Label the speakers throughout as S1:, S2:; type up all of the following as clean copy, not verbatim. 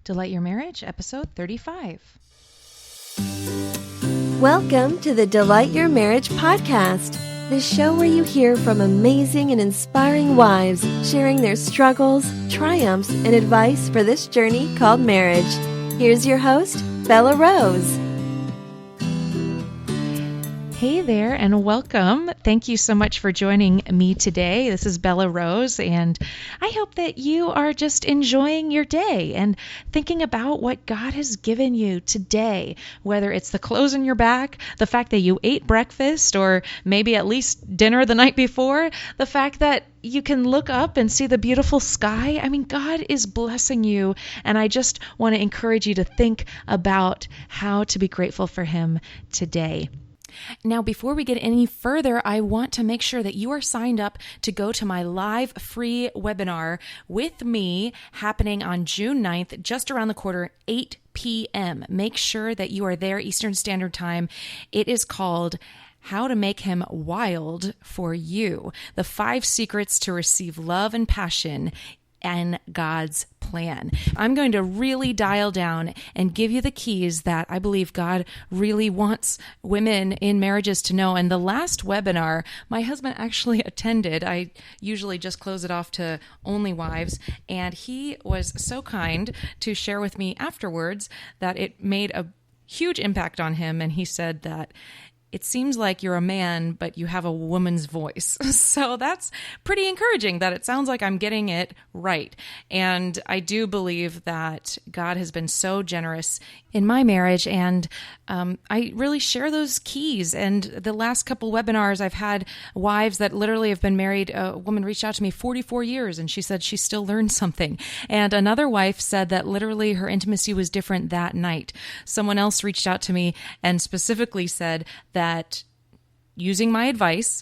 S1: Delight Your Marriage, episode 35.
S2: Welcome to the Delight Your Marriage podcast, the show where you hear from amazing and inspiring wives sharing their struggles, triumphs, and advice for this journey called marriage. Here's your host, Belah Rose.
S1: Hey there and welcome. Thank you so much for joining me today. This is Belah Rose, and I hope that you are just enjoying your day and thinking about what God has given you today, whether it's the clothes on your back, the fact that you ate breakfast, or maybe at least dinner the night before, the fact that you can look up and see the beautiful sky. I mean, God is blessing you, and I just want to encourage you to think about how to be grateful for Him today. Now, before we get any further, I want to make sure that you are signed up to go to my live free webinar with me happening on June 9th, just around the corner, 8 p.m. Make sure that you are there Eastern Standard Time. It is called How to Make Him Wild for You, the 5 secrets to receive love and passion and God's plan. I'm going to really dial down and give you the keys that I believe God really wants women in marriages to know. And the last webinar, my husband actually attended. I usually just close it off to only wives. And he was so kind to share with me afterwards that it made a huge impact on him. And he said that it seems like you're a man, but you have a woman's voice. So that's pretty encouraging that it sounds like I'm getting it right. And I do believe that God has been so generous in my marriage, and I really share those keys. And the last couple webinars, I've had wives that literally have been married. A woman reached out to me 44 years, and she said she still learned something. And another wife said that literally her intimacy was different that night. Someone else reached out to me and specifically said that using my advice,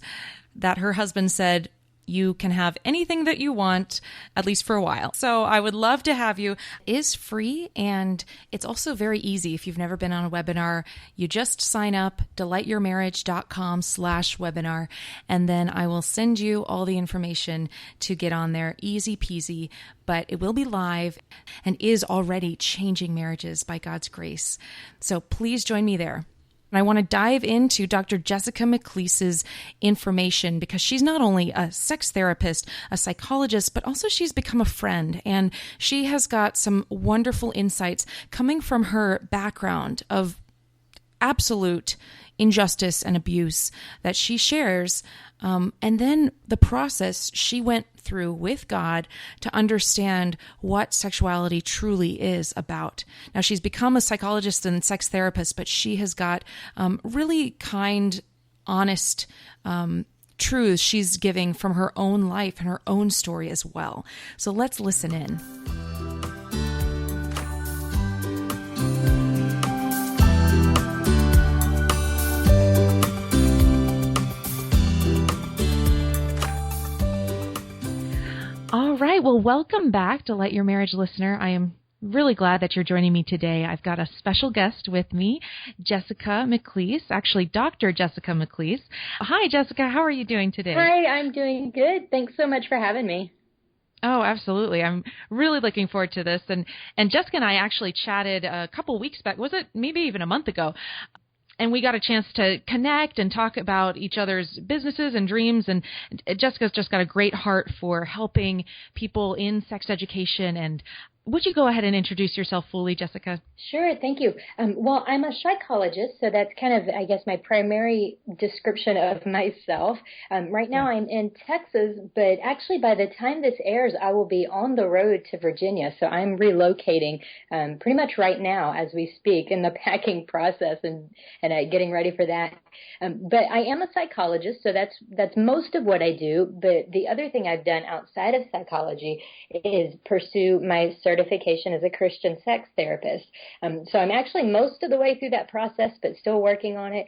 S1: that her husband said, you can have anything that you want, at least for a while. So I would love to have you. It is free, and it's also very easy. If you've never been on a webinar, you just sign up, delightyourmarriage.com/webinar, and then I will send you all the information to get on there. Easy peasy, but it will be live and is already changing marriages by God's grace. So please join me there. And I want to dive into Dr. Jessica McCleese's information because she's not only a sex therapist, a psychologist, but also she's become a friend. And she has got some wonderful insights coming from her background of absolute injustice and abuse that she shares. And then the process she went through with God to understand what sexuality truly is about. Now, she's become a psychologist and sex therapist, but she has got really kind, honest truths she's giving from her own life and her own story as well. So let's listen in. All right. Well, welcome back, Delight Your Marriage listener. I am really glad that you're joining me today. I've got a special guest with me, Jessica McCleese, actually Dr. Jessica McCleese. Hi, Jessica. How are you doing today?
S3: Hi, I'm doing good. Thanks so much for having me.
S1: Oh, absolutely. I'm really looking forward to this. And Jessica and I actually chatted a couple weeks back. Was it maybe even a month ago? And we got a chance to connect and talk about each other's businesses and dreams. And Jessica's just got a great heart for helping people in sex education. And would you go ahead and introduce yourself fully, Jessica?
S3: Sure, thank you. Well, I'm a psychologist, so that's kind of, I guess, my primary description of myself. Right now I'm in Texas, but actually by the time this airs, I will be on the road to Virginia. So I'm relocating pretty much right now as we speak in the packing process and getting ready for that. But I am a psychologist, so that's most of what I do. But the other thing I've done outside of psychology is pursue my certification as a Christian sex therapist. So I'm actually most of the way through that process, but still working on it.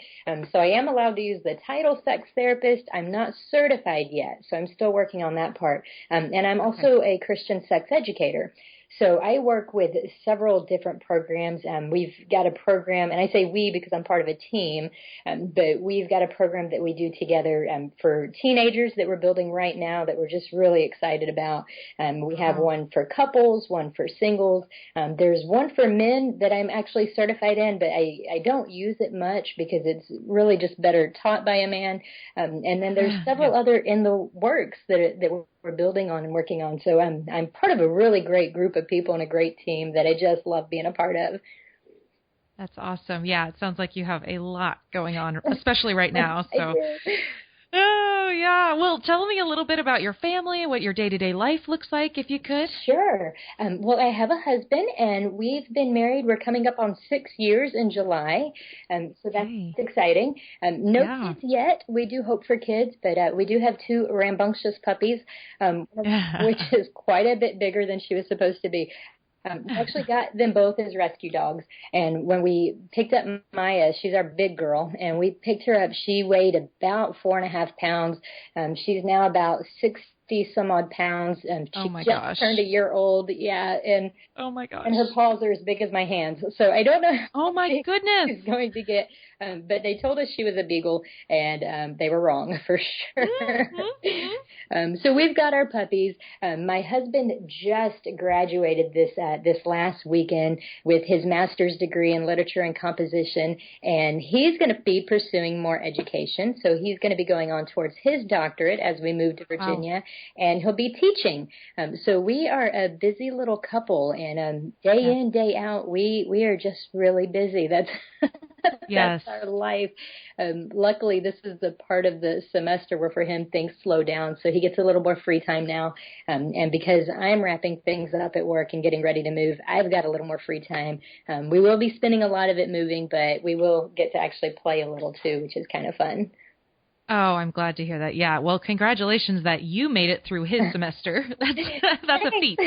S3: So I am allowed to use the title sex therapist. I'm not certified yet, so I'm still working on that part. And I'm also a Christian sex educator. So I work with several different programs. We've got a program, and I say we because I'm part of a team, but we've got a program that we do together for teenagers that we're building right now that we're just really excited about. We have one for couples, one for singles. There's one for men that I'm actually certified in, but I don't use it much because it's really just better taught by a man. And then there's several other in the works that we're building on and working on. So I'm part of a really great group of people and a great team that I just love being a part of.
S1: That's awesome. Yeah, it sounds like you have a lot going on, especially right now. So, oh, yeah. Well, tell me a little bit about your family, what your day-to-day life looks like, if you could.
S3: Sure. Well, I have a husband, and we've been married. We're coming up on 6 years in July, so that's exciting. No kids yet. We do hope for kids, but we do have 2 rambunctious puppies, which is quite a bit bigger than she was supposed to be. We actually got them both as rescue dogs. And when we picked up Maya, she's our big girl, and we picked her up. She weighed about 4.5 pounds. She's now about 60 some odd pounds. She just turned a year old. Yeah. And
S1: oh my gosh.
S3: And her paws are as big as my hands. So I don't know.
S1: Oh my goodness.
S3: She's going to get, but they told us she was a beagle, and they were wrong for sure. So we've got our puppies. My husband just graduated this last weekend with his master's degree in literature and composition, and he's going to be pursuing more education. So he's going to be going on towards his doctorate as we move to Virginia, and he'll be teaching. So we are a busy little couple, and day in, day out, we are just really busy. That's that's our life. Luckily, this is the part of the semester where for him things slow down, so he gets a little more free time now. And because I'm wrapping things up at work and getting ready to move, I've got a little more free time. We will be spending a lot of it moving, but we will get to actually play a little too, which is kind of fun.
S1: Oh, I'm glad to hear that. Yeah. Well, congratulations that you made it through his semester. That's a feat.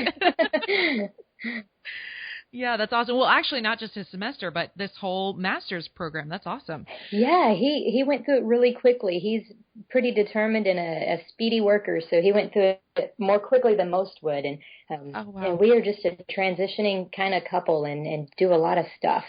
S1: Yeah, that's awesome. Well, actually, not just his semester, but this whole master's program. That's awesome.
S3: Yeah, he went through it really quickly. He's pretty determined and a speedy worker, so he went through it more quickly than most would. And and we are just a transitioning kind of couple and do a lot of stuff.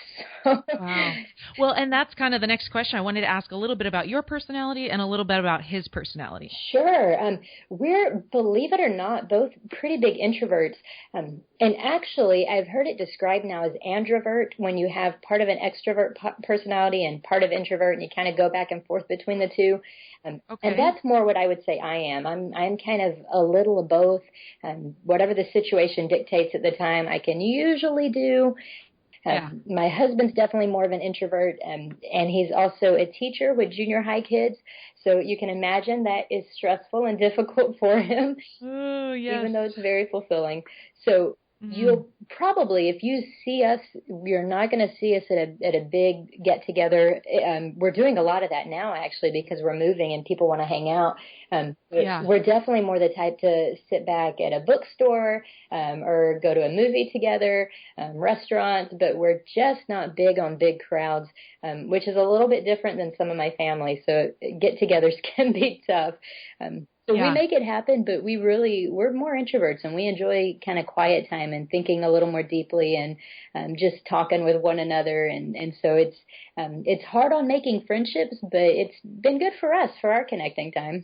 S1: Wow. Well, and that's kind of the next question. I wanted to ask a little bit about your personality and a little bit about his personality.
S3: Sure. We're, believe it or not, both pretty big introverts. And actually, I've heard it described now as androvert, when you have part of an extrovert personality and part of introvert, and you kind of go back and forth between the two. And that's more what I would say I am. I'm kind of a little of both. Whatever the situation dictates at the time, I can usually do. My husband's definitely more of an introvert, and he's also a teacher with junior high kids. So you can imagine that is stressful and difficult for him, even though it's very fulfilling. So you'll probably, if you see us, you're not going to see us at a big get together. We're doing a lot of that now, actually, because we're moving and people want to hang out. We're definitely more the type to sit back at a bookstore or go to a movie together, restaurants, but we're just not big on big crowds, which is a little bit different than some of my family. So get-togethers can be tough. So we make it happen, but we're more introverts, and we enjoy kind of quiet time and thinking a little more deeply and just talking with one another. And so it's hard on making friendships, but it's been good for us for our connecting time.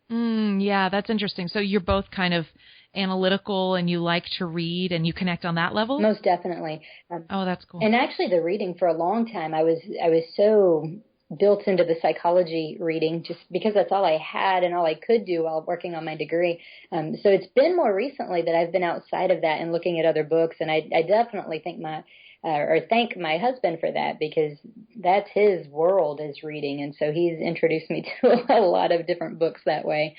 S1: Yeah, that's interesting. So you're both kind of analytical and you like to read and you connect on that level?
S3: Most definitely.
S1: That's cool.
S3: And actually the reading for a long time, I was so built into the psychology reading just because that's all I had and all I could do while working on my degree. So it's been more recently that I've been outside of that and looking at other books. And I definitely thank my husband for that, because that's his world is reading. And so he's introduced me to a lot of different books that way.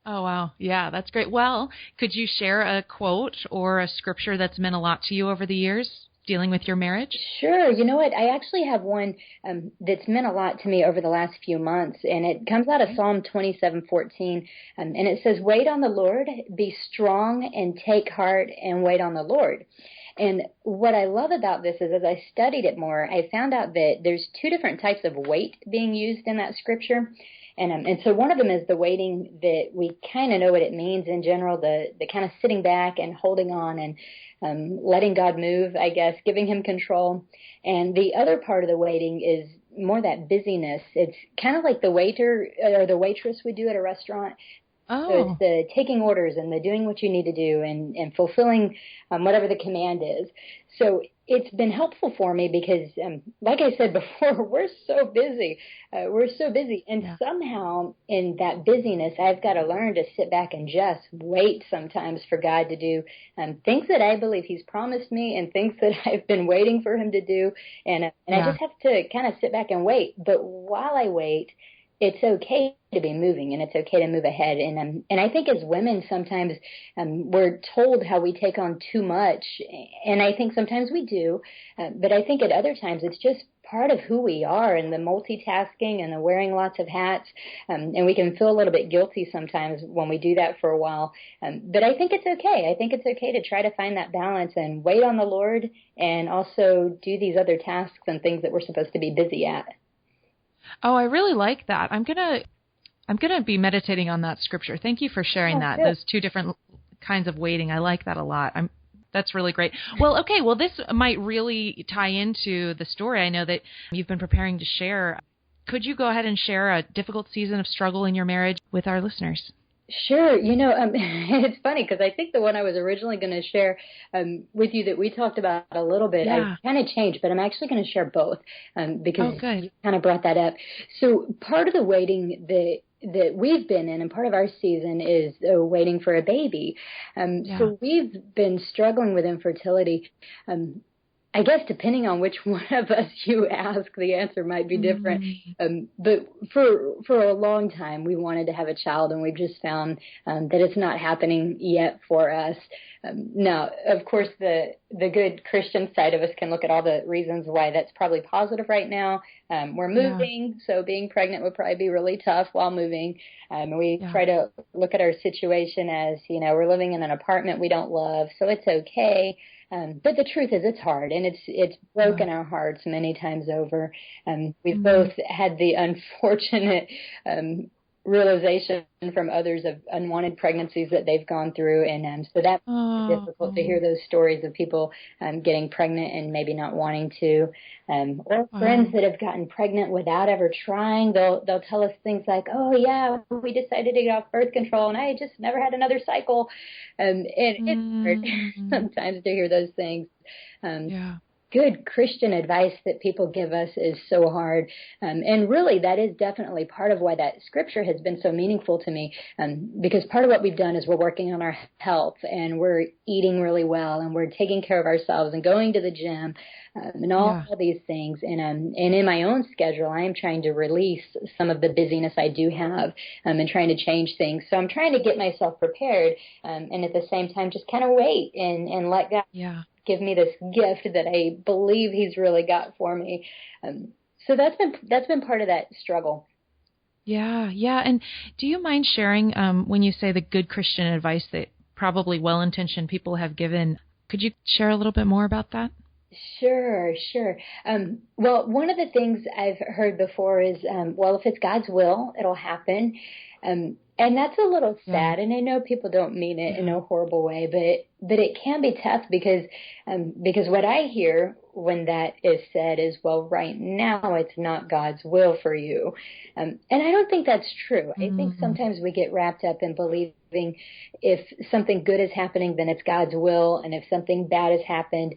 S1: Oh, wow. Yeah, that's great. Well, could you share a quote or a scripture that's meant a lot to you over the years dealing with your marriage?
S3: Sure. You know what? I actually have one that's meant a lot to me over the last few months, and it comes out of Psalm 27:14, and it says, "Wait on the Lord, be strong, and take heart, and wait on the Lord." And what I love about this is, as I studied it more, I found out that there's 2 different types of wait being used in that scripture. And so one of them is the waiting that we kind of know what it means in general, the kind of sitting back and holding on. letting God move, I guess, giving him control. And the other part of the waiting is more that busyness. It's kind of like the waiter or the waitress would do at a restaurant. So it's the taking orders and the doing what you need to do and fulfilling whatever the command is. So it's been helpful for me because, like I said before, we're so busy. And somehow in that busyness, I've got to learn to sit back and just wait sometimes for God to do things that I believe he's promised me and things that I've been waiting for him to do. And I just have to kind of sit back and wait. But while I wait, it's okay to be moving and it's okay to move ahead. And I think as women, sometimes we're told how we take on too much. And I think sometimes we do. But I think at other times it's just part of who we are and the multitasking and the wearing lots of hats. And we can feel a little bit guilty sometimes when we do that for a while. But I think it's okay. I think it's okay to try to find that balance and wait on the Lord and also do these other tasks and things that we're supposed to be busy at.
S1: Oh, I really like that. I'm gonna be meditating on that scripture. Thank you for sharing that.
S3: Good.
S1: Those two different kinds of waiting. I like that a lot. That's really great. Well, okay. Well, this might really tie into the story. I know that you've been preparing to share. Could you go ahead and share a difficult season of struggle in your marriage with our listeners?
S3: Sure. It's funny because I think the one I was originally going to share with you that we talked about a little bit, I kind of changed, but I'm actually going to share both because you kind of brought that up. So part of the waiting that we've been in and part of our season is waiting for a baby. So we've been struggling with infertility. I guess depending on which one of us you ask, the answer might be different. But for a long time, we wanted to have a child, and we've just found that it's not happening yet for us. Now, of course, the good Christian side of us can look at all the reasons why that's probably positive right now. We're moving, so being pregnant would probably be really tough while moving. We try to look at our situation as, we're living in an apartment we don't love, so it's okay. But the truth is it's hard, and it's broken our hearts many times over. We've both had the unfortunate realization from others of unwanted pregnancies that they've gone through, and so that's difficult to hear those stories of people getting pregnant and maybe not wanting to, or friends that have gotten pregnant without ever trying. They'll tell us things like, "Oh yeah, we decided to get off birth control, and I just never had another cycle," and it's hard sometimes to hear those things. Good Christian advice that people give us is so hard. And really, that is definitely part of why that scripture has been so meaningful to me, because part of what we've done is we're working on our health, and we're eating really well, and we're taking care of ourselves and going to the gym and all these things. And in my own schedule, I am trying to release some of the busyness I do have and trying to change things. So I'm trying to get myself prepared and at the same time just kind of wait and let God give me this gift that I believe he's really got for me. So that's been part of that struggle.
S1: Yeah. And do you mind sharing when you say the good Christian advice that probably well-intentioned people have given, could you share a little bit more about that?
S3: Sure. Well, one of the things I've heard before is, if it's God's will, it'll happen. And that's a little sad, and I know people don't mean it in a horrible way, but it can be tough because what I hear when that is said is, well, right now it's not God's will for you. And I don't think that's true. I think sometimes we get wrapped up in believing if something good is happening, then it's God's will. And if something bad has happened,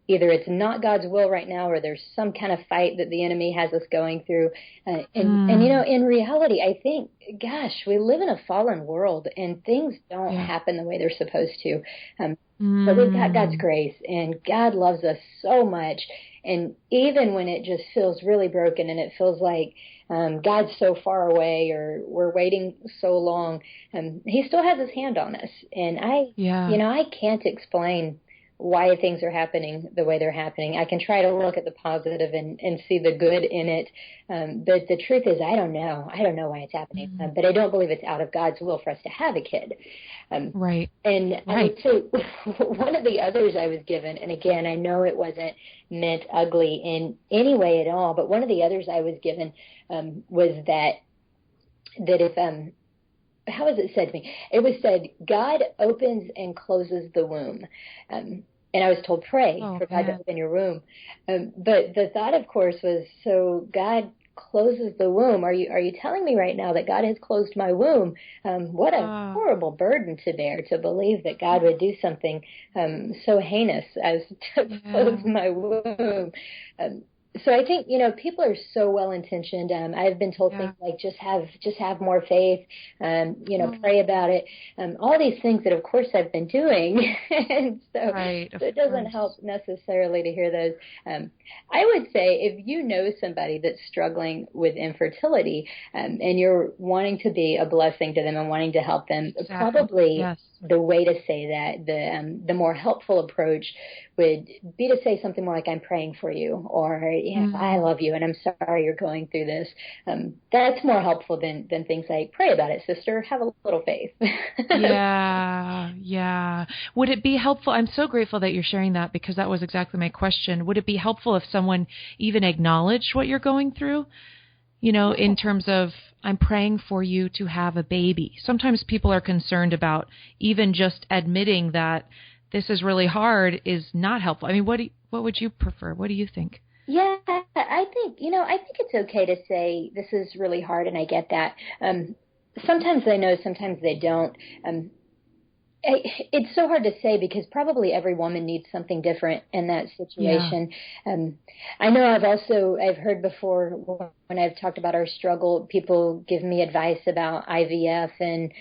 S3: either it's not God's will right now or there's some kind of fight that the enemy has us going through. And in reality, I think, gosh, we live in a fallen world and things don't happen the way they're supposed to. But we've got God's grace, and God loves us so much. And even when it just feels really broken and it feels like God's so far away or we're waiting so long, he still has his hand on us. And I can't explain why things are happening the way they're happening. I can try to look at the positive and see the good in it. But the truth is, I don't know. I don't know why it's happening. But I don't believe it's out of God's will for us to have a kid.
S1: Right.
S3: And I would say one of the others I was given, and again, I know it wasn't meant ugly in any way at all, but one of the others I was given was that if how was it said to me? It was said, God opens and closes the womb. And I was told, pray for God to open your womb. But the thought, of course, was, so God closes the womb. Are you telling me right now that God has closed my womb? What a horrible burden to bear, to believe that God would do something so heinous as to close my womb. So I think, people are so well-intentioned. I've been told things like, just have more faith, pray about it. All these things that, of course, I've been doing. And so it doesn't help necessarily to hear those. I would say if you know somebody that's struggling with infertility, and you're wanting to be a blessing to them and wanting to help them, probably the way to say that, the more helpful approach would be to say something more like, I'm praying for you, or I love you and I'm sorry you're going through this. That's more helpful than things like, pray about it, sister, have a little faith.
S1: Yeah. Would it be helpful? I'm so grateful that you're sharing that, because that was exactly my question. Would it be helpful if someone even acknowledged what you're going through? In terms of, I'm praying for you to have a baby. Sometimes people are concerned about even just admitting that this is really hard is not helpful. I mean, what would you prefer? What do you think?
S3: Yeah, I think it's okay to say this is really hard, and I get that. Sometimes they know, sometimes they don't. It's so hard to say, because probably every woman needs something different in that situation. I know I've heard before when I've talked about our struggle, people give me advice about IVF and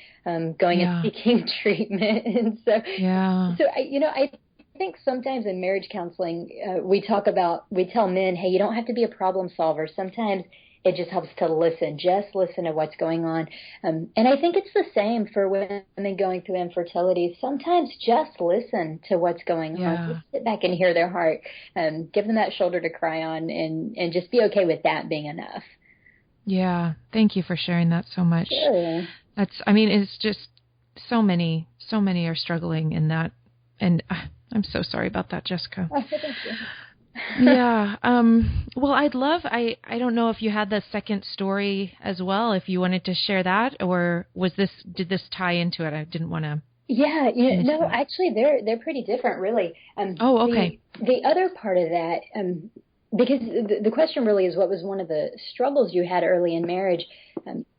S3: going and seeking treatment. And so I think sometimes in marriage counseling, we tell men, hey, you don't have to be a problem solver. Sometimes it just helps to listen. Just listen to what's going on. And I think it's the same for women going through infertility. Sometimes just listen to what's going on. Just sit back and hear their heart. Give them that shoulder to cry on, and just be okay with that being enough.
S1: Yeah. Thank you for sharing that so much.
S3: Sure.
S1: It's just so many are struggling in that. And I'm so sorry about that, Jessica.
S3: Oh, thank you.
S1: Yeah. Well, I don't know if you had the second story as well, if you wanted to share that, or did this tie into it? I didn't want to.
S3: Yeah, actually they're pretty different, really.
S1: Okay.
S3: The other part of that, because the question really is, what was one of the struggles you had early in marriage?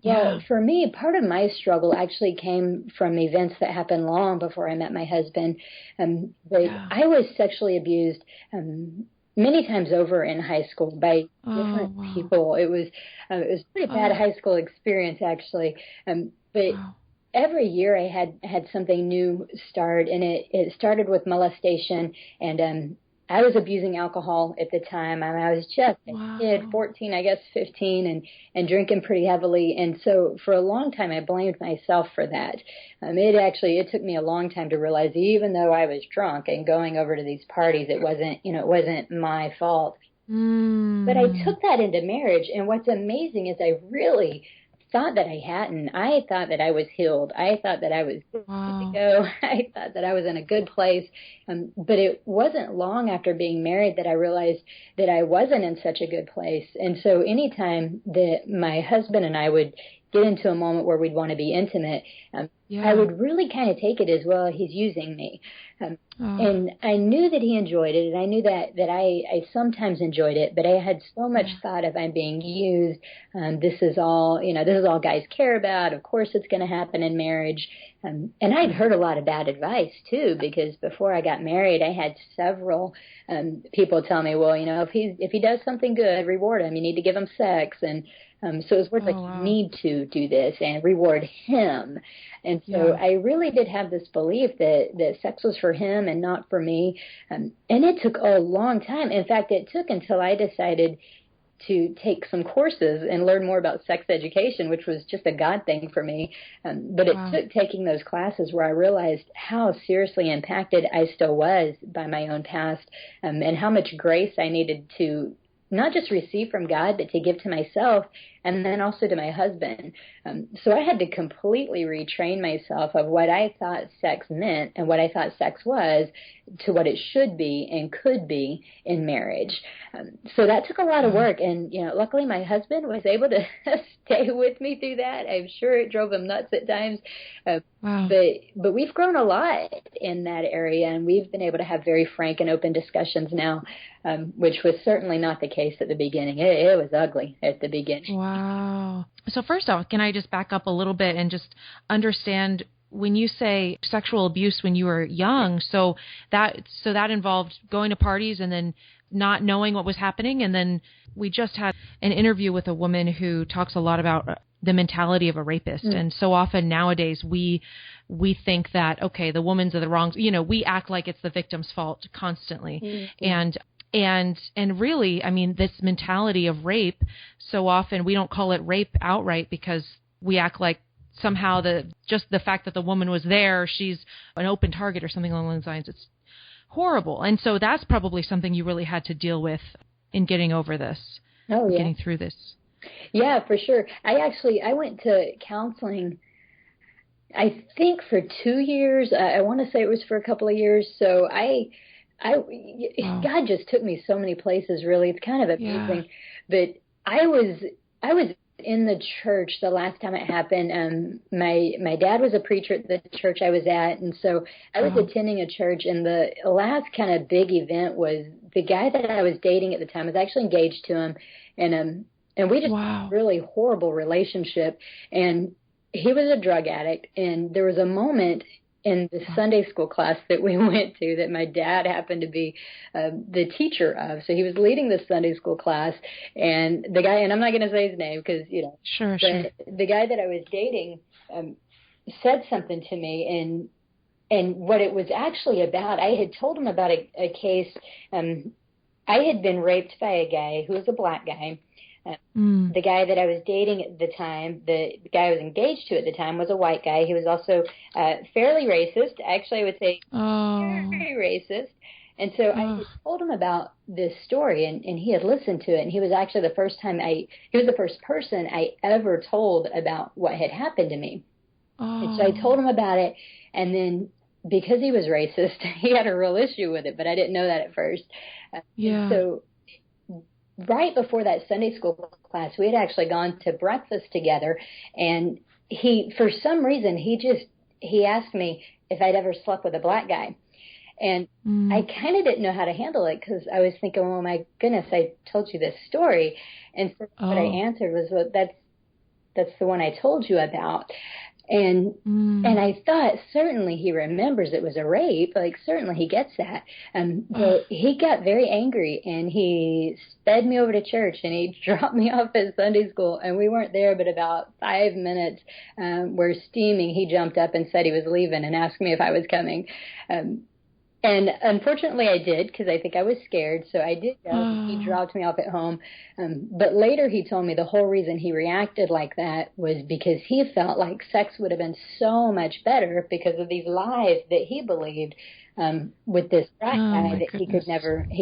S3: Well, for me, part of my struggle actually came from events that happened long before I met my husband. I was sexually abused many times over in high school by different people. It was a pretty bad high school experience, actually. Every year I had something new start, and it started with molestation, and I was abusing alcohol at the time. I was just a kid, 14, I guess 15, and drinking pretty heavily. And so for a long time, I blamed myself for that. It took me a long time to realize, even though I was drunk and going over to these parties, it wasn't my fault. But I took that into marriage. And what's amazing is I really thought that I hadn't. I thought that I was healed. I thought that I was good to go. I thought that I was in a good place. But it wasn't long after being married that I realized that I wasn't in such a good place. And so anytime that my husband and I would get into a moment where we'd want to be intimate, I would really kind of take it as, well, he's using me. And I knew that he enjoyed it, and I knew that I sometimes enjoyed it, but I had so much thought of, I'm being used. This is all guys care about. Of course it's going to happen in marriage. And I'd heard a lot of bad advice too, because before I got married, I had several people tell me, well, if he does something good, reward him. You need to give him sex. And so it was words like, you need to do this and reward him. And so I really did have this belief that sex was for him and not for me. And it took a long time. In fact, it took until I decided to take some courses and learn more about sex education, which was just a God thing for me. But it took taking those classes where I realized how seriously impacted I still was by my own past, and how much grace I needed to not just receive from God, but to give to myself and then also to my husband. So I had to completely retrain myself of what I thought sex meant and what I thought sex was to what it should be and could be in marriage. So that took a lot of work. And, luckily my husband was able to stay with me through that. I'm sure it drove him nuts at times.
S1: Wow.
S3: But we've grown a lot in that area, and we've been able to have very frank and open discussions now, which was certainly not the case at the beginning. It was ugly at the beginning.
S1: Wow. So first off, can I just back up a little bit and just understand when you say sexual abuse when you were young, so that involved going to parties and then not knowing what was happening. And then we just had an interview with a woman who talks a lot about the mentality of a rapist. And so often nowadays we think that, okay, the woman's are the wrong, we act like it's the victim's fault constantly. And really, I mean, this mentality of rape, so often we don't call it rape outright because we act like somehow just the fact that the woman was there, she's an open target or something along those lines. It's horrible. And so that's probably something you really had to deal with in getting over this, getting through this.
S3: Yeah, for sure. I went to counseling, I think for 2 years. I want to say it was for a couple of years. So God just took me so many places, really. It's kind of amazing. But I was in the church the last time it happened. My dad was a preacher at the church I was at, and so I was attending a church, and the last kind of big event was the guy that I was dating at the time was actually engaged to him, and we just had a really horrible relationship, and he was a drug addict, and there was a moment in the Sunday school class that we went to that my dad happened to be the teacher of. So he was leading the Sunday school class, and the guy, and I'm not going to say his name because,
S1: Sure.
S3: The guy that I was dating said something to me, and what it was actually about, I had told him about a case. I had been raped by a guy who was a black guy. The guy that I was dating at the time, the guy I was engaged to at the time, was a white guy. He was also fairly racist. Actually, I would say very racist. And so I had told him about this story, and he had listened to it. And he was actually the first person I ever told about what had happened to me. And so I told him about it, and then because he was racist, he had a real issue with it, but I didn't know that at first. So right before that Sunday school class, we had actually gone to breakfast together, and for some reason, he asked me if I'd ever slept with a black guy. And I kind of didn't know how to handle it because I was thinking, oh my goodness, I told you this story. And so what I answered was, well, that's the one I told you about. And I thought, certainly he remembers it was a rape. Like, certainly he gets that. But he got very angry, and he sped me over to church, and he dropped me off at Sunday school. And we weren't there but about 5 minutes. We're steaming. He jumped up and said he was leaving and asked me if I was coming. And unfortunately I did, because I think I was scared. So I did go. He dropped me off at home. But later he told me the whole reason he reacted like that was because he felt like sex would have been so much better because of these lies that he believed with this black guy that he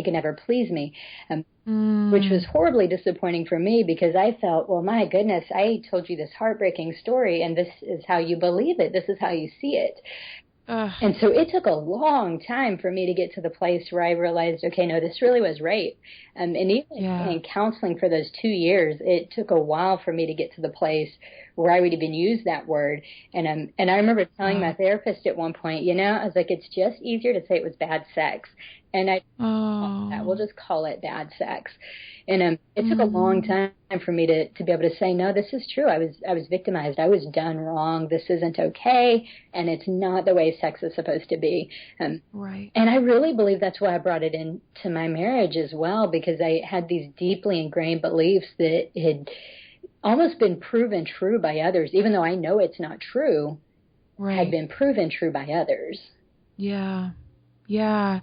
S3: could never please me, which was horribly disappointing for me because I felt, well, my goodness, I told you this heartbreaking story, and this is how you believe it. This is how you see it. And so it took a long time for me to get to the place where I realized, okay, no, this really was rape. And even in counseling for those 2 years, it took a while for me to get to the place where I would even use that word. And I remember telling my therapist at one point, I was like, it's just easier to say it was bad sex. And we'll just call it bad sex. And it took a long time for me to be able to say, no, this is true. I was victimized. I was done wrong. This isn't okay. And it's not the way sex is supposed to be.
S1: Right.
S3: And I really believe that's why I brought it into my marriage as well, because I had these deeply ingrained beliefs that had almost been proven true by others, even though I know it's not true, had been proven true by others.
S1: Yeah. Yeah.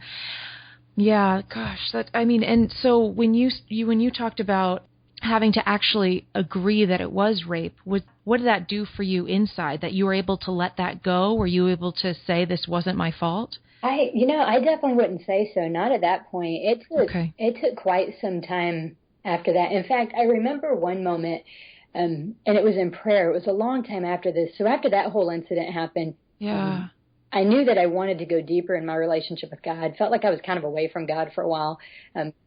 S1: Yeah, gosh, and so when you talked about having to actually agree that it was rape, what did that do for you inside, that you were able to let that go? Were you able to say this wasn't my fault?
S3: I definitely wouldn't say so. Not at that point. It took quite some time after that. In fact, I remember one moment, and it was in prayer. It was a long time after this. So after that whole incident happened,
S1: Yeah.
S3: I knew that I wanted to go deeper in my relationship with God. Felt like I was kind of away from God for a while.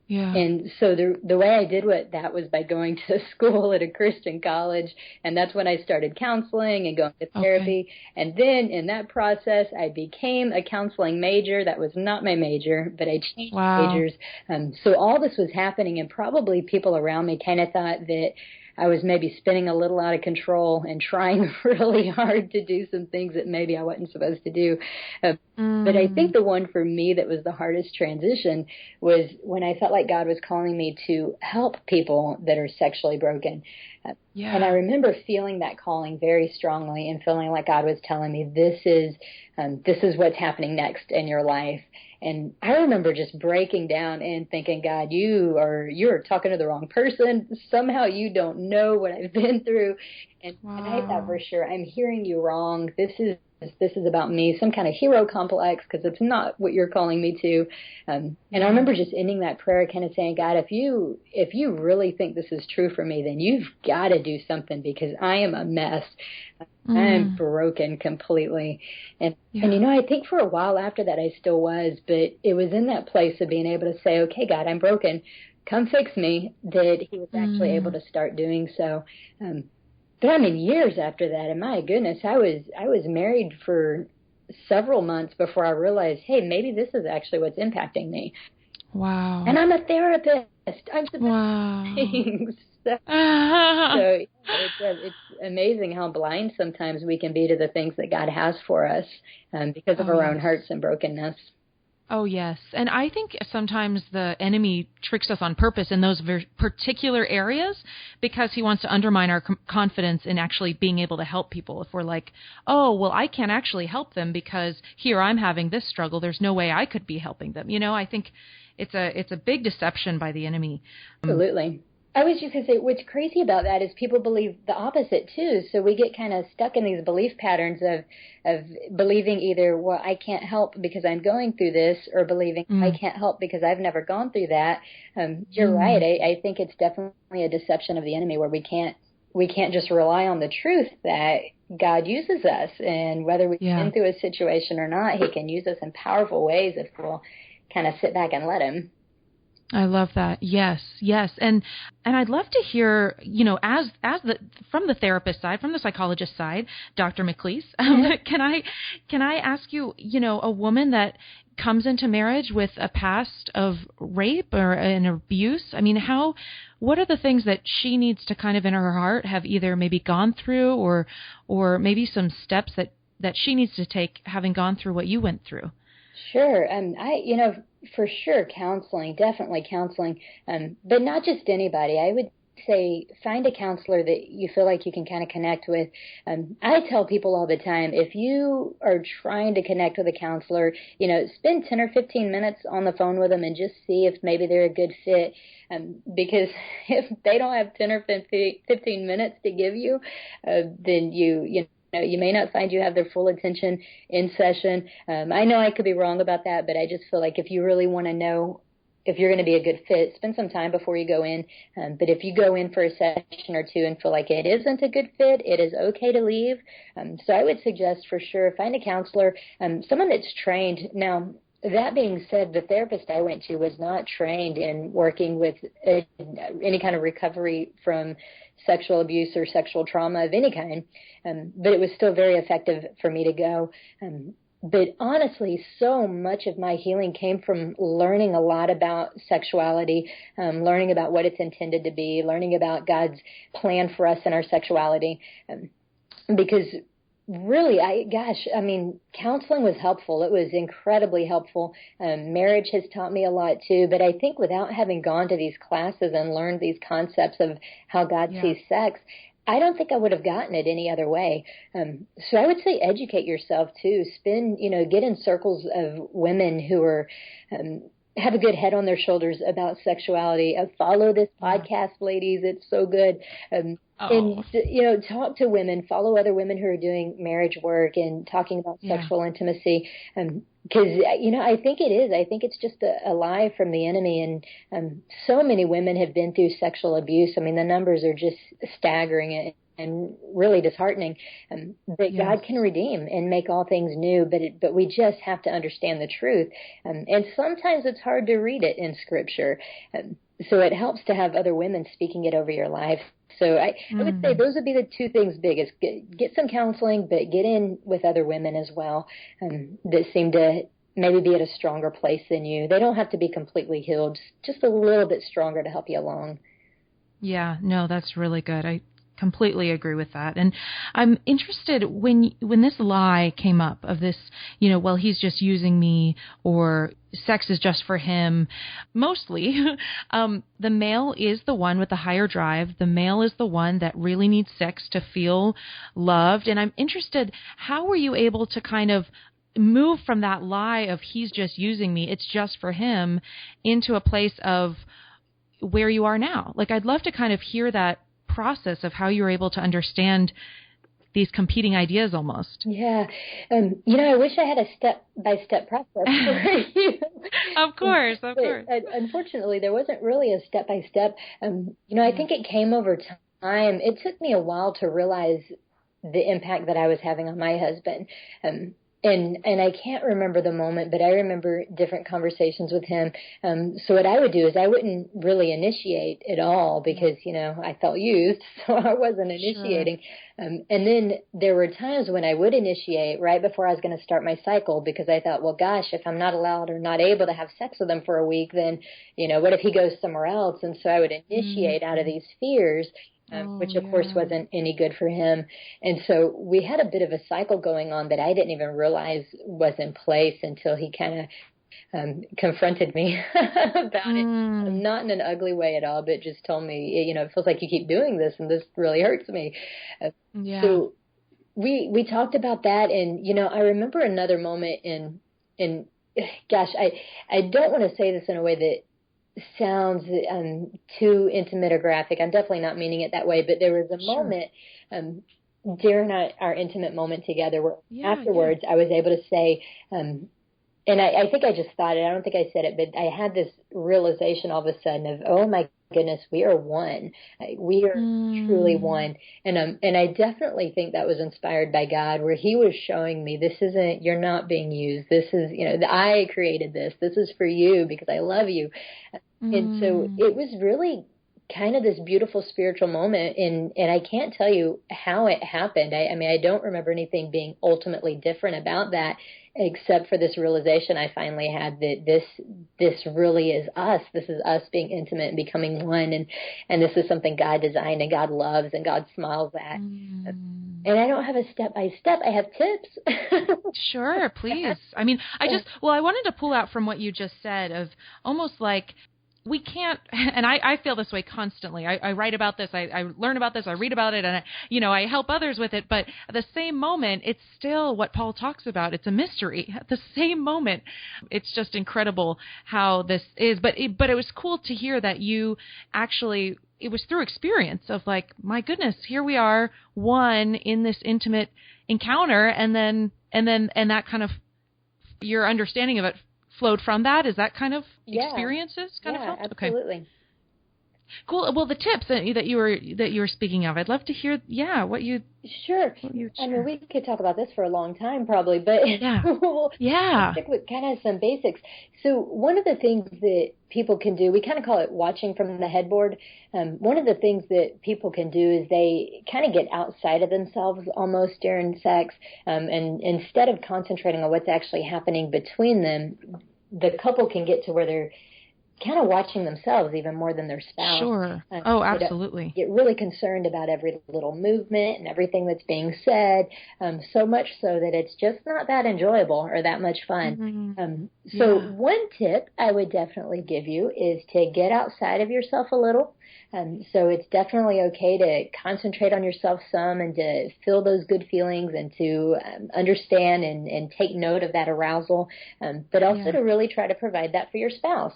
S1: Yeah.
S3: And so the way I did that was by going to school at a Christian college. And that's when I started counseling and going to therapy.
S1: Okay.
S3: And then in that process, I became a counseling major. That was not my major, but I changed majors. So all this was happening, and probably people around me kind of thought that I was maybe spinning a little out of control and trying really hard to do some things that maybe I wasn't supposed to do. But I think the one for me that was the hardest transition was when I felt like God was calling me to help people that are sexually broken.
S1: Yeah.
S3: And I remember feeling that calling very strongly and feeling like God was telling me, this is what's happening next in your life. And I remember just breaking down and thinking, God, you're talking to the wrong person. Somehow you don't know what I've been through. And I thought for sure, I'm hearing you wrong. This is about me, some kind of hero complex, because it's not what you're calling me to. And I remember just ending that prayer kind of saying, God, if you really think this is true for me, then you've got to do something, because I am a mess. I'm broken completely. And I think for a while after that I still was, but it was in that place of being able to say, okay, God, I'm broken. Come fix me, that he was actually able to start doing so. But I mean, years after that, and my goodness, I was married for several months before I realized, hey, maybe this is actually what's impacting me.
S1: Wow.
S3: And I'm a therapist. I'm supposed things. So it's amazing how blind sometimes we can be to the things that God has for us because of our own hurts and brokenness.
S1: Oh, yes. And I think sometimes the enemy tricks us on purpose in those particular areas because he wants to undermine our confidence in actually being able to help people. If we're like, oh, well, I can't actually help them because here I'm having this struggle. There's no way I could be helping them. I think it's a big deception by the enemy.
S3: Absolutely. I was just going to say, what's crazy about that is people believe the opposite, too. So we get kind of stuck in these belief patterns of believing either, well, I can't help because I'm going through this, or believing I can't help because I've never gone through that. You're right. I think it's definitely a deception of the enemy where we can't just rely on the truth that God uses us. And whether we've been through a situation or not, he can use us in powerful ways if we'll kind of sit back and let him.
S1: I love that. Yes. And I'd love to hear, from the therapist side, from the psychologist side, Dr. McCleese, can I ask you, a woman that comes into marriage with a past of rape or an abuse, I mean, what are the things that she needs to kind of in her heart have either maybe gone through or maybe some steps that she needs to take having gone through what you went through?
S3: Sure. For sure, counseling, definitely counseling, but not just anybody. I would say find a counselor that you feel like you can kind of connect with. I tell people all the time, if you are trying to connect with a counselor, spend 10 or 15 minutes on the phone with them and just see if maybe they're a good fit. Because if they don't have 10 or 15 minutes to give you, then you may not find you have their full attention in session. I know I could be wrong about that, but I just feel like if you really want to know if you're going to be a good fit, spend some time before you go in. But if you go in for a session or two and feel like it isn't a good fit, it is okay to leave. So I would suggest for sure find a counselor, someone that's trained. Now, that being said, the therapist I went to was not trained in working with any kind of recovery from sexual abuse or sexual trauma of any kind, but it was still very effective for me to go. But honestly, so much of my healing came from learning a lot about sexuality, learning about what it's intended to be, learning about God's plan for us in our sexuality, because really, counseling was helpful. It was incredibly helpful. Marriage has taught me a lot too, but I think without having gone to these classes and learned these concepts of how God sees sex, I don't think I would have gotten it any other way. So I would say educate yourself too. Get in circles of women who are have a good head on their shoulders about sexuality. Follow this podcast, ladies. It's so good. And, talk to women, follow other women who are doing marriage work and talking about sexual intimacy. Because, I think it is. I think it's just a lie from the enemy. And so many women have been through sexual abuse. I mean, the numbers are just staggering and really disheartening. That God can redeem and make all things new, but we just have to understand the truth. And sometimes it's hard to read it in Scripture. So it helps to have other women speaking it over your life. So I would say those would be the two things biggest. Get some counseling, but get in with other women as well that seem to maybe be at a stronger place than you. They don't have to be completely healed, just a little bit stronger to help you along.
S1: Yeah, no, that's really good. I completely agree with that. And I'm interested when this lie came up of this, well, he's just using me, or sex is just for him. Mostly, the male is the one with the higher drive. The male is the one that really needs sex to feel loved. And I'm interested, how were you able to kind of move from that lie of he's just using me, it's just for him, into a place of where you are now? Like, I'd love to kind of hear that process of how you were able to understand these competing ideas almost.
S3: Yeah. I wish I had a step-by-step process for you.
S1: Of course.
S3: Unfortunately, there wasn't really a step-by-step. I think it came over time. It took me a while to realize the impact that I was having on my husband. And I can't remember the moment, but I remember different conversations with him. So what I would do is I wouldn't really initiate at all because, I felt used, so I wasn't initiating. Sure. And then there were times when I would initiate right before I was going to start my cycle because I thought, well, gosh, if I'm not allowed or not able to have sex with him for a week, then, what if he goes somewhere else? And so I would initiate out of these fears. Which, of course, wasn't any good for him. And so we had a bit of a cycle going on that I didn't even realize was in place until he kind of confronted me about it. Not in an ugly way at all, but just told me, it feels like you keep doing this and this really hurts me. So we talked about that. And, I remember another moment in gosh, I don't want to say this in a way that sounds too intimate or graphic. I'm definitely not meaning it that way, but there was a moment during our intimate moment together where afterwards I was able to say, and I think I just thought it, I don't think I said it, but I had this realization all of a sudden of, oh my goodness, we are one. We are truly one. And I definitely think that was inspired by God, where he was showing me, this isn't, you're not being used. This is, I created this. This is for you because I love you. And so it was really kind of this beautiful spiritual moment. And I can't tell you how it happened. I mean, I don't remember anything being ultimately different about that, except for this realization I finally had that this really is us. This is us being intimate and becoming one. And this is something God designed and God loves and God smiles at. And I don't have a step-by-step. I have tips.
S1: Sure, please. I mean, I wanted to pull out from what you just said of almost like, we can't, and I feel this way constantly. I write about this, I learn about this, I read about it, and I help others with it. But at the same moment, it's still what Paul talks about. It's a mystery. At the same moment, it's just incredible how this is. But it was cool to hear that you actually, it was through experience of like, my goodness, here we are, one in this intimate encounter, and that kind of, your understanding of it flowed from that. Is that kind of experiences kind of helped?
S3: Absolutely.
S1: Okay. Cool. Well, the tips that you were speaking of, I'd love to hear. What you.
S3: Sure. I mean, we could talk about this for a long time, probably, but we'll stick with kind of some basics. So one of the things that people can do, we kind of call it watching from the headboard. One of the things that people can do is they kind of get outside of themselves almost during sex, and instead of concentrating on what's actually happening between them, the couple can get to where they're kind of watching themselves even more than their spouse.
S1: Sure. Oh, absolutely.
S3: Get really concerned about every little movement and everything that's being said, so much so that it's just not that enjoyable or that much fun. So one tip I would definitely give you is to get outside of yourself a little. So it's definitely okay to concentrate on yourself some and to feel those good feelings and to understand and take note of that arousal, but also to really try to provide that for your spouse.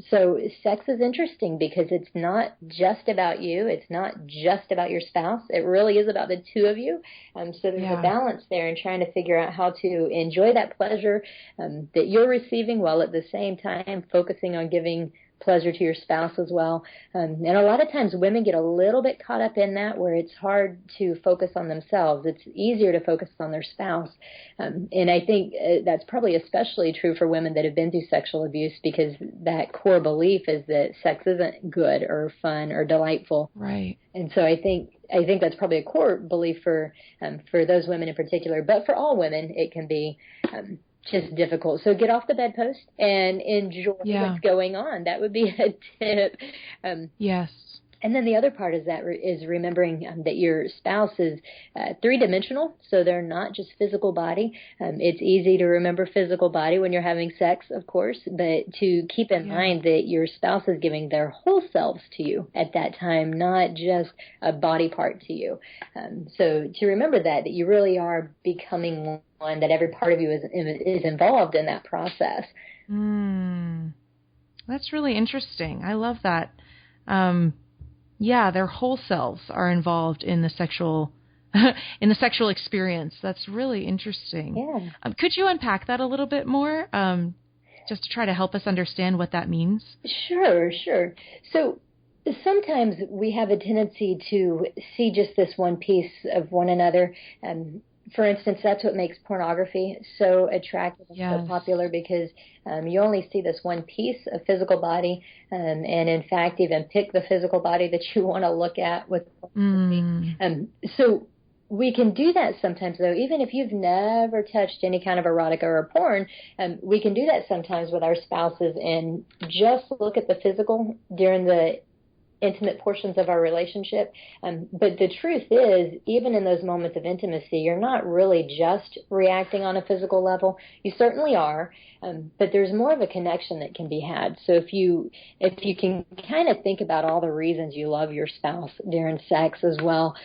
S3: So sex is interesting because it's not just about you. It's not just about your spouse. It really is about the two of you. So there's a balance there in trying to figure out how to enjoy that pleasure that you're receiving while at the same time focusing on giving pleasure to your spouse as well. And a lot of times women get a little bit caught up in that where it's hard to focus on themselves. It's easier to focus on their spouse. And I think that's probably especially true for women that have been through sexual abuse, because that core belief is that sex isn't good or fun or delightful.
S1: Right.
S3: And so I think that's probably a core belief for those women in particular. But for all women, it can be just difficult. So get off the bedpost and enjoy what's going on. That would be a tip.
S1: Yes.
S3: And then the other part is remembering that your spouse is three-dimensional, so they're not just physical body. It's easy to remember physical body when you're having sex, of course, but to keep in mind that your spouse is giving their whole selves to you at that time, not just a body part to you. So to remember that you really are becoming one, that every part of you is involved in that process.
S1: That's really interesting. I love that. Their whole selves are involved in the sexual experience. That's really interesting.
S3: Yeah.
S1: Could you unpack that a little bit more, just to try to help us understand what that means?
S3: Sure. So sometimes we have a tendency to see just this one piece of one another. For instance, that's what makes pornography so attractive and so popular, because you only see this one piece of physical body, and in fact even pick the physical body that you want to look at with pornography. So we can do that sometimes, though, even if you've never touched any kind of erotica or porn. We can do that sometimes with our spouses and just look at the physical during the intimate portions of our relationship. But the truth is, even in those moments of intimacy, you're not really just reacting on a physical level. You certainly are, but there's more of a connection that can be had. So if you can kind of think about all the reasons you love your spouse during sex as well,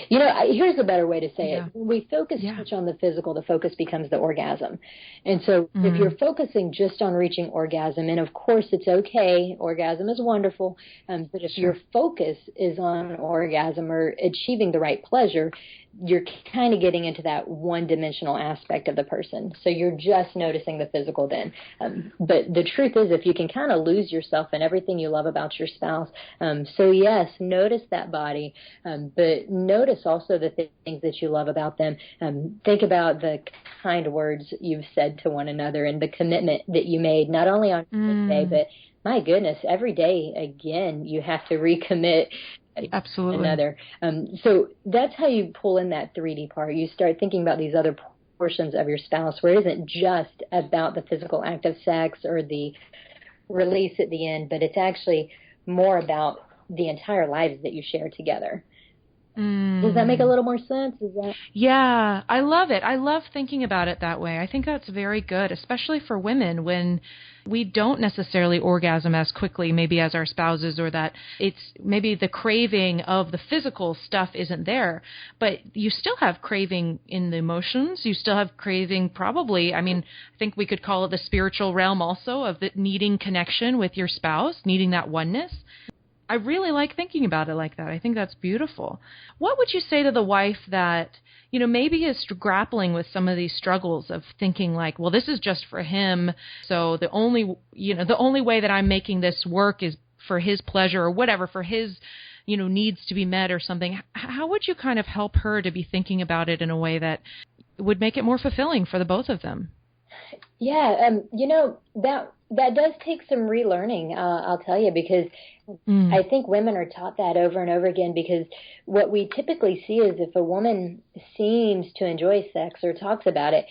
S3: here's a better way to say it. When we focus too much on the physical, the focus becomes the orgasm. And so if you're focusing just on reaching orgasm, and of course it's okay, orgasm is wonderful, but if your focus is on orgasm or achieving the right pleasure, you're kind of getting into that one-dimensional aspect of the person. So you're just noticing the physical then. But the truth is, if you can kind of lose yourself in everything you love about your spouse, so yes, notice that body, but notice also the things that you love about them. Think about the kind words you've said to one another and the commitment that you made, not only on this day, but my goodness, every day, again, you have to recommit.
S1: Absolutely.
S3: Another. So that's how you pull in that 3D part. You start thinking about these other portions of your spouse where it isn't just about the physical act of sex or the release at the end, but it's actually more about the entire lives that you share together. Does that make a little more sense?
S1: Yeah, I love it. I love thinking about it that way. I think that's very good, especially for women when we don't necessarily orgasm as quickly maybe as our spouses, or that it's maybe the craving of the physical stuff isn't there, but you still have craving in the emotions. You still have craving probably, I think we could call it the spiritual realm also, of the needing connection with your spouse, needing that oneness. I really like thinking about it like that. I think that's beautiful. What would you say to the wife that, maybe is grappling with some of these struggles of thinking like, well, this is just for him, so the only way that I'm making this work is for his pleasure or whatever, for his, needs to be met or something. How would you kind of help her to be thinking about it in a way that would make it more fulfilling for the both of them?
S3: Yeah, that does take some relearning, I'll tell you, because I think women are taught that over and over again, because what we typically see is if a woman seems to enjoy sex or talks about it,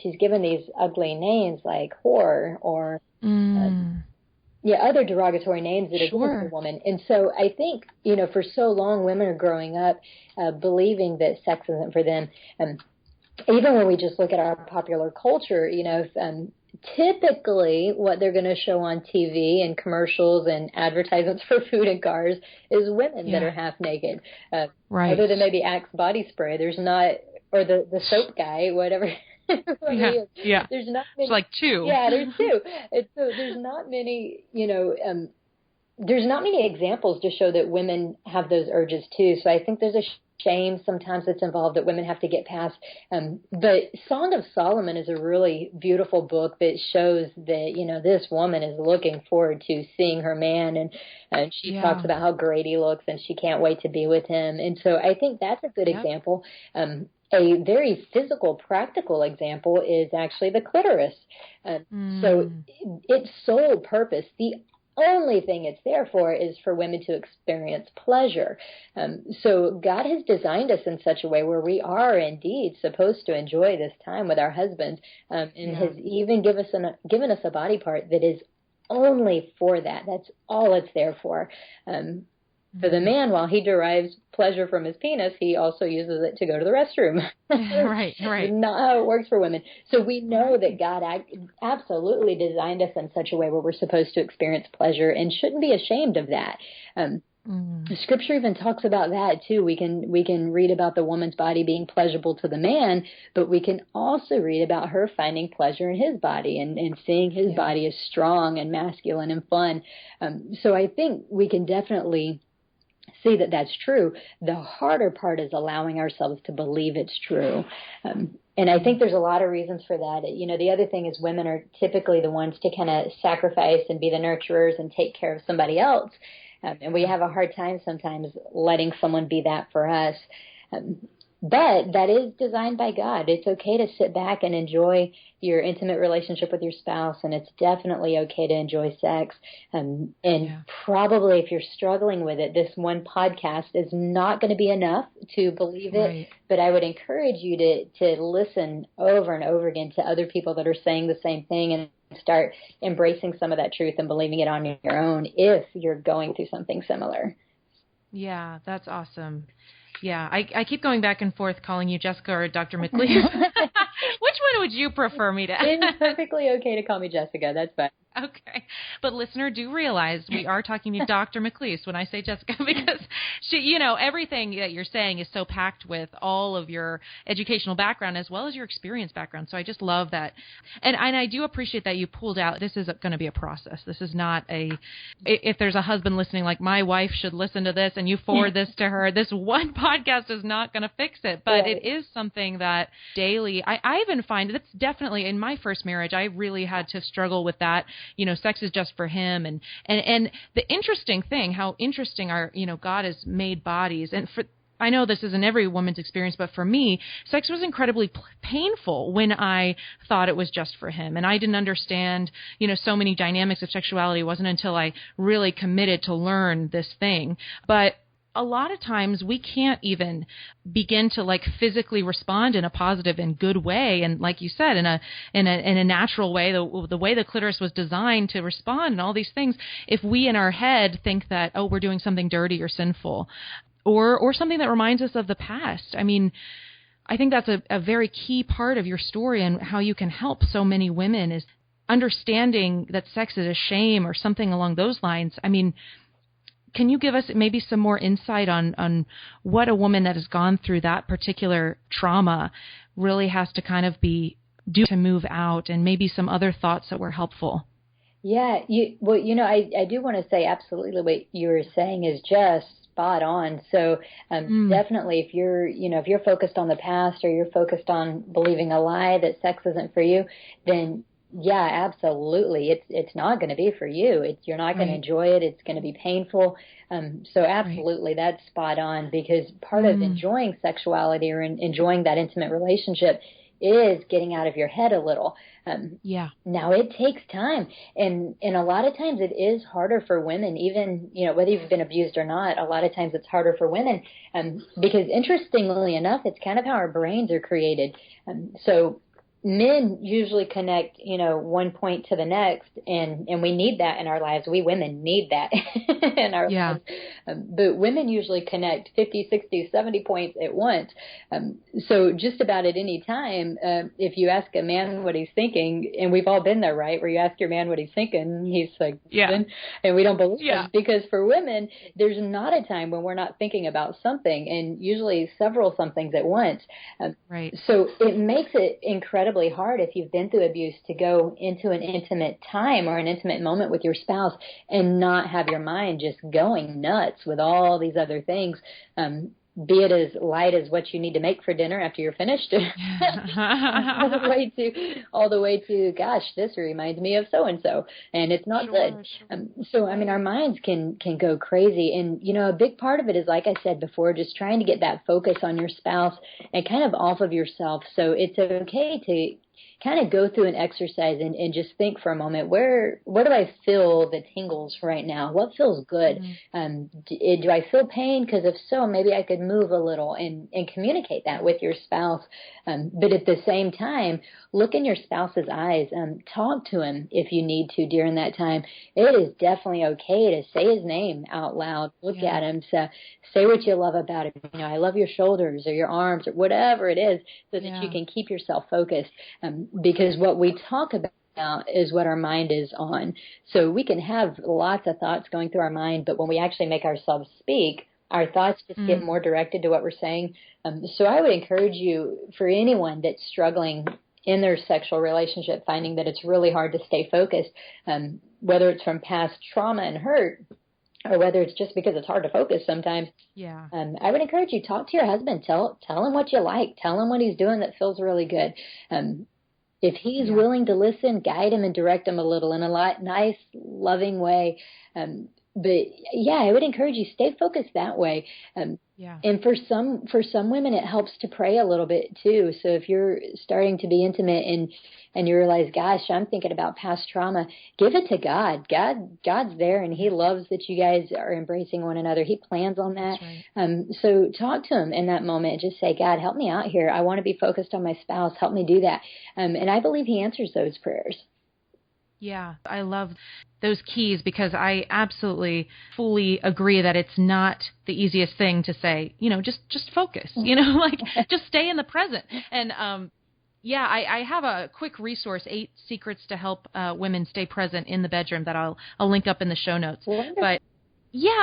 S3: she's given these ugly names like whore or other derogatory names that are given to a woman. And so I think, for so long women are growing up believing that sex isn't for them. Even when we just look at our popular culture, typically what they're going to show on TV and commercials and advertisements for food and cars is women that are half naked.
S1: Right.
S3: Other than maybe Axe body spray, there's not, or the soap guy, whatever.
S1: Yeah.
S3: There's not many.
S1: It's like two.
S3: Yeah, there's two. And so there's not many, there's not many examples to show that women have those urges too. So I think there's a shame sometimes that's involved that women have to get past. But Song of Solomon is a really beautiful book that shows that, this woman is looking forward to seeing her man, and she talks about how great he looks and she can't wait to be with him. And so I think that's a good example. A very physical, practical example is actually the clitoris. So its sole purpose, the only thing it's there for, is for women to experience pleasure. So God has designed us in such a way where we are indeed supposed to enjoy this time with our husbands, and has even given us a body part that is only for that. That's all it's there for. For the man, while he derives pleasure from his penis, he also uses it to go to the restroom.
S1: Right.
S3: Not how it works for women. So we know that God absolutely designed us in such a way where we're supposed to experience pleasure and shouldn't be ashamed of that. Scripture even talks about that too. We can read about the woman's body being pleasurable to the man, but we can also read about her finding pleasure in his body and seeing his body as strong and masculine and fun. So I think we can definitely see that that's true. The harder part is allowing ourselves to believe it's true. And I think there's a lot of reasons for that. The other thing is women are typically the ones to kind of sacrifice and be the nurturers and take care of somebody else. And we have a hard time sometimes letting someone be that for us. But that is designed by God. It's okay to sit back and enjoy your intimate relationship with your spouse, and it's definitely okay to enjoy sex. Probably if you're struggling with it, this one podcast is not going to be enough to believe it. But I would encourage you to listen over and over again to other people that are saying the same thing and start embracing some of that truth and believing it on your own if you're going through something similar.
S1: Yeah, that's awesome. Yeah, I keep going back and forth calling you Jessica or Dr. McCleese. Which one would you prefer me to?
S3: It's perfectly okay to call me Jessica. That's fine.
S1: Okay. But listener, do realize we are talking to Dr. McCleese when I say Jessica, because she, everything that you're saying is so packed with all of your educational background as well as your experience background. So I just love that. And I do appreciate that you pulled out, this is going to be a process. This is not if there's a husband listening, like my wife should listen to this and you forward this to her, this one podcast is not going to fix it. But it is something that daily, I even find that's definitely in my first marriage, I really had to struggle with that. Sex is just for him. And the interesting thing, how interesting our, God has made bodies. And I know this isn't every woman's experience, but for me, sex was incredibly painful when I thought it was just for him. And I didn't understand, so many dynamics of sexuality. It wasn't until I really committed to learn this thing. But a lot of times we can't even begin to physically respond in a positive and good way. And like you said, in a natural way, the way the clitoris was designed to respond and all these things, if we in our head think that, oh, we're doing something dirty or sinful or something that reminds us of the past. I mean, I think that's a very key part of your story and how you can help so many women is understanding that sex is a shame or something along those lines. I mean, can you give us maybe some more insight on what a woman that has gone through that particular trauma really has to kind of do to move out, and maybe some other thoughts that were helpful?
S3: Yeah, I do want to say absolutely what you were saying is just spot on. So definitely if you're focused on the past or you're focused on believing a lie that sex isn't for you, then yeah, absolutely. It's not going to be for you. You're not going to enjoy it. It's going to be painful. So absolutely, that's spot on, because part of enjoying sexuality or enjoying that intimate relationship is getting out of your head a little. Now it takes time, and a lot of times it is harder for women, even, whether you've been abused or not, a lot of times it's harder for women, because interestingly enough, it's kind of how our brains are created. So men usually connect, one point to the next, and we need that in our lives. We women need that in our lives. But women usually connect 50, 60, 70 points at once. So just about at any time, if you ask a man what he's thinking, and we've all been there, right? Where you ask your man what he's thinking, he's like, and we don't believe him. Because for women, there's not a time when we're not thinking about something, and usually several somethings at once. So it makes it incredibly incredibly hard if you've been through abuse to go into an intimate time or an intimate moment with your spouse and not have your mind just going nuts with all these other things. Be it as light as what you need to make for dinner after you're finished, all the way to, gosh, this reminds me of so and so, and it's not good. So I mean, our minds can go crazy, and a big part of it is, like I said before, just trying to get that focus on your spouse and kind of off of yourself. So it's okay to kind of go through an exercise and just think for a moment, what do I feel the tingles right now? What feels good? Do I feel pain? Because if so, maybe I could move a little and communicate that with your spouse. But at the same time, look in your spouse's eyes. Talk to him if you need to during that time. It is definitely okay to say his name out loud. Look at him. So say what you love about him. I love your shoulders or your arms or whatever it is, so that you can keep yourself focused. Because what we talk about is what our mind is on. So we can have lots of thoughts going through our mind, but when we actually make ourselves speak, our thoughts just get more directed to what we're saying. So I would encourage you, for anyone that's struggling in their sexual relationship, finding that it's really hard to stay focused, whether it's from past trauma and hurt, or whether it's just because it's hard to focus sometimes. I would encourage you, talk to your husband. Tell him what you like. Tell him what he's doing that feels really good. If he's willing to listen, guide him and direct him a little in a nice, loving way. But I would encourage you, stay focused that way. And for some women, it helps to pray a little bit too. So if you're starting to be intimate and you realize, gosh, I'm thinking about past trauma, give it to God. God's there, and He loves that you guys are embracing one another. He plans on that. So talk to Him in that moment. Just say, God, help me out here. I want to be focused on my spouse. Help me do that. And I believe He answers those prayers.
S1: Yeah, I love those keys, because I absolutely fully agree that it's not the easiest thing to say, just focus, like just stay in the present. And I have a quick resource, 8 secrets to help women stay present in the bedroom, that I'll link up in the show notes. But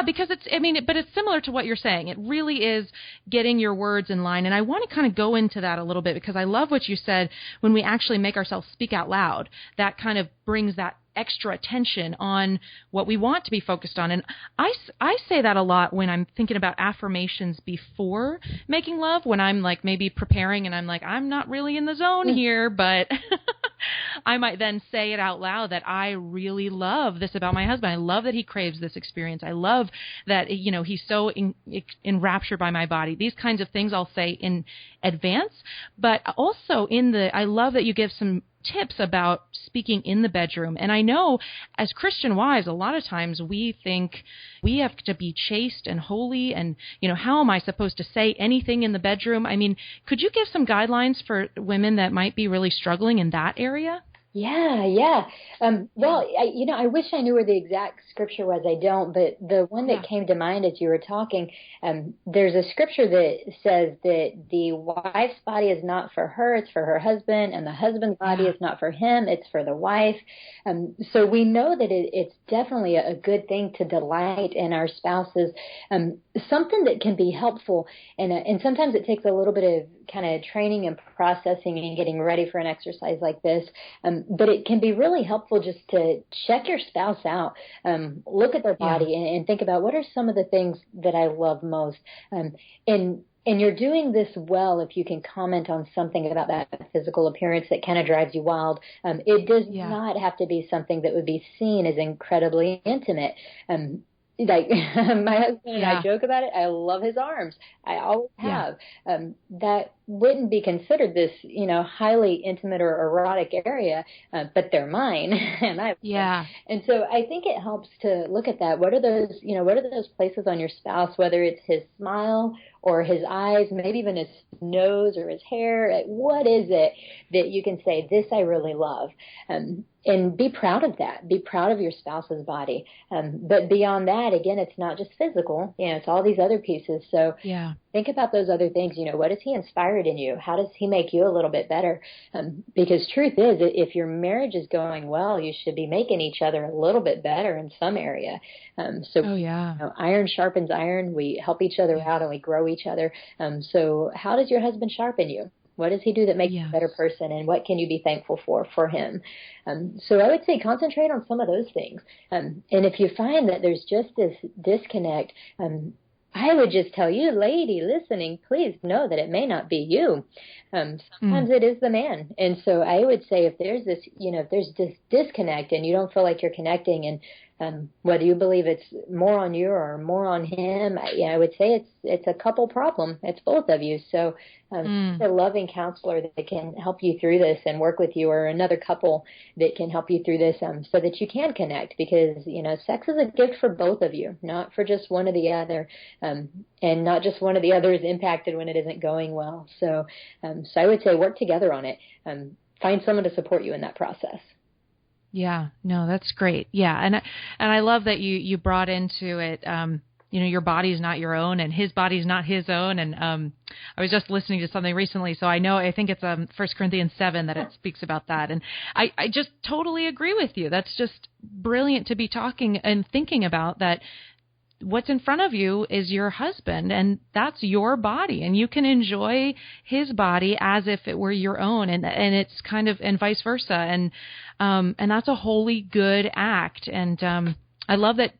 S1: because it's similar to what you're saying. It really is getting your words in line. And I want to kind of go into that a little bit, because I love what you said, when we actually make ourselves speak out loud, that kind of brings that extra attention on what we want to be focused on. And I say that a lot when I'm thinking about affirmations before making love, when I'm like maybe preparing and I'm like, I'm not really in the zone here, but I might then say it out loud that I really love this about my husband. I love that he craves this experience. I love that, he's so enraptured by my body. These kinds of things I'll say in advance, but also I love that you give some tips about speaking in the bedroom. And I know as Christian wives, a lot of times we think we have to be chaste and holy, and, how am I supposed to say anything in the bedroom? I mean, could you give some guidelines for women that might be really struggling in that area?
S3: Yeah. Well, I wish I knew where the exact scripture was. I don't, but the one that came to mind as you were talking, there's a scripture that says that the wife's body is not for her, it's for her husband, and the husband's body is not for him, it's for the wife. So we know that it's definitely a good thing to delight in our spouses. Something that can be helpful, and sometimes it takes a little bit of kind of training and processing and getting ready for an exercise like this. But it can be really helpful just to check your spouse out, look at their body and think about, what are some of the things that I love most. And you're doing this well if you can comment on something about that physical appearance that kind of drives you wild. It does not have to be something that would be seen as incredibly intimate. Like my husband and I joke about it. I love his arms. I always have. That wouldn't be considered this, highly intimate or erotic area, but they're mine, and And so I think it helps to look at that. What are those places on your spouse? Whether it's his smile or his eyes, maybe even his nose or his hair. What is it that you can say, this I really love? And be proud of that. Be proud of your spouse's body. But beyond that, again, it's not just physical. It's all these other pieces. So think about those other things. What does he inspire in you? How does he make you a little bit better? Because truth is, if your marriage is going well, you should be making each other a little bit better in some area. Iron sharpens iron. We help each other out and we grow each other. So how does your husband sharpen you? What does he do that makes you a better person? And what can you be thankful for him? So I would say concentrate on some of those things. And if you find that there's just this disconnect, I would just tell you, lady listening, please know that it may not be you. Sometimes it is the man. And so I would say if there's this, if there's this disconnect and you don't feel like you're connecting, and whether you believe it's more on you or more on him, I would say it's a couple problem. It's both of you. So a loving counselor that can help you through this and work with you, or another couple that can help you through this, so that you can connect, because, sex is a gift for both of you, not for just one or the other, and not just one or the other is impacted when it isn't going well. So I would say work together on it. Find someone to support you in that process.
S1: Yeah, no, that's great. Yeah. And I love that you brought into it, your body's not your own and his body's not his own. And I was just listening to something recently, so I think it's 1 Corinthians 7 that it speaks about that. And I just totally agree with you. That's just brilliant to be talking and thinking about that. What's in front of you is your husband, and that's your body, and you can enjoy his body as if it were your own, and it's kind of, and vice versa. And that's a wholly good act. And I love that,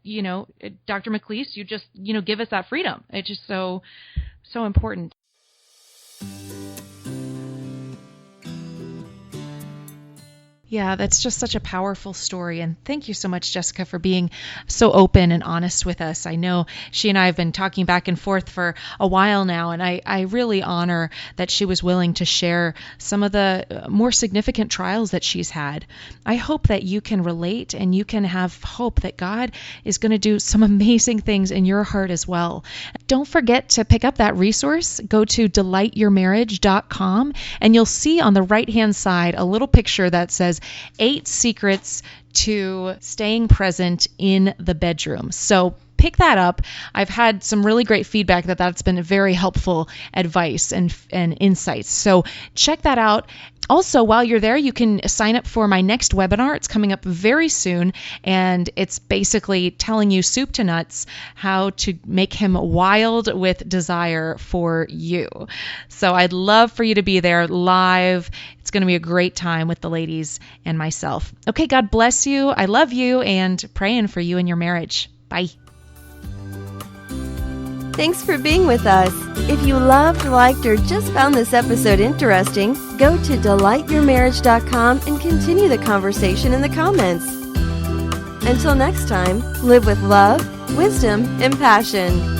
S1: Dr. McCleese, you just, give us that freedom. It's just so important. Yeah, that's just such a powerful story. And thank you so much, Jessica, for being so open and honest with us. I know she and I have been talking back and forth for a while now, and I really honor that she was willing to share some of the more significant trials that she's had. I hope that you can relate and you can have hope that God is going to do some amazing things in your heart as well. Don't forget to pick up that resource. Go to delightyourmarriage.com, and you'll see on the right-hand side a little picture that says 8 secrets to staying present in the bedroom. So pick that up. I've had some really great feedback that's been very helpful advice and insights. So check that out. Also, while you're there, you can sign up for my next webinar. It's coming up very soon, and it's basically telling you soup to nuts how to make him wild with desire for you. So I'd love for you to be there live. It's going to be a great time with the ladies and myself. Okay, God bless you. I love you, and praying for you in your marriage. Bye.
S2: Thanks for being with us. If you loved, liked, or just found this episode interesting, go to delightyourmarriage.com and continue the conversation in the comments. Until next time, live with love, wisdom, and passion.